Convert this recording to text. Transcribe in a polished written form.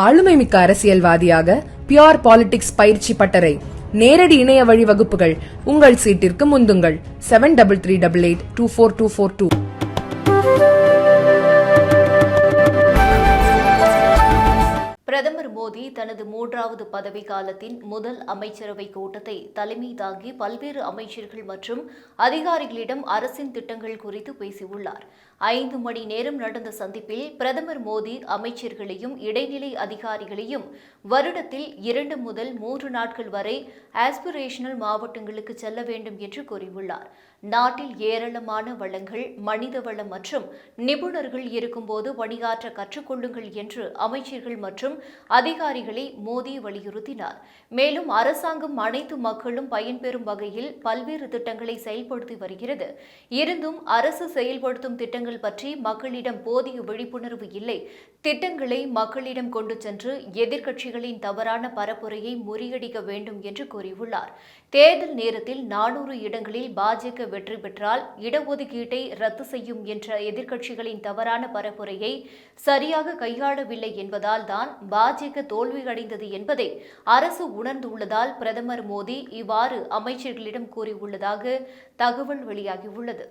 ஆளுமைமிக்க அரசியல்வாதியாக pure politics பயிற்சி பட்டறை, நேரடி இணைய வழி வகுப்புகள். உங்கள் சீட்டிற்கு முந்துங்கள். 7338824242. பிரதமர் மோடி தனது 3வது பதவி காலத்தின் முதல் அமைச்சரவை கூட்டத்தை தலைமை தாங்கி பல்வேறு அமைச்சர்கள் மற்றும் அதிகாரிகளிடம் அரசின் திட்டங்கள் குறித்து பேசியுள்ளார். 5 மணி நேரம் நடந்த சந்திப்பில் பிரதமர் மோடி அமைச்சர்களையும் இடைநிலை அதிகாரிகளையும் வருடத்தில் 2 முதல் 3 நாட்கள் வரை ஆஸ்பிரேஷனல் மாவட்டங்களுக்கு செல்ல வேண்டும் என்று கூறியுள்ளார். நாட்டில் ஏராளமான வளங்கள், மனித வளம் மற்றும் நிபுணர்கள் இருக்கும்போது பணியாற்ற கற்றுக்கொள்ளுங்கள் என்று அமைச்சர்கள் மற்றும் அதிகாரிகளை மோடி வலியுறுத்தினார். மேலும் அரசாங்கம் அனைத்து மக்களும் பயன்பெறும் வகையில் பல்வேறு திட்டங்களை செயல்படுத்தி வருகிறது. இருந்தும் அரசு செயல்படுத்தும் திட்டங்கள் பற்றி மக்களிடம் போதிய விழிப்புணர்வு இல்லை. திட்டங்களை மக்களிடம் கொண்டு சென்று எதிர்க்கட்சிகளின் தவறான பரப்புரையை முறியடிக்க வேண்டும் என்று கூறியுள்ளார். தேர்தல் நேரத்தில் 400 இடங்களில் பாஜக வெற்றி பெற்றால் இடஒதுக்கீட்டை ரத்து செய்யும் என்ற எதிர்க்கட்சிகளின் தவறான பரப்புரையை சரியாக கையாளவில்லை என்பதால் தான் பாஜக தோல்வியடைந்தது என்பதை அரசு உணர்ந்துள்ளதால் பிரதமர் மோடி இவ்வாறு அமைச்சர்களிடம் கூறியுள்ளதாக தகவல் வெளியாகியுள்ளது.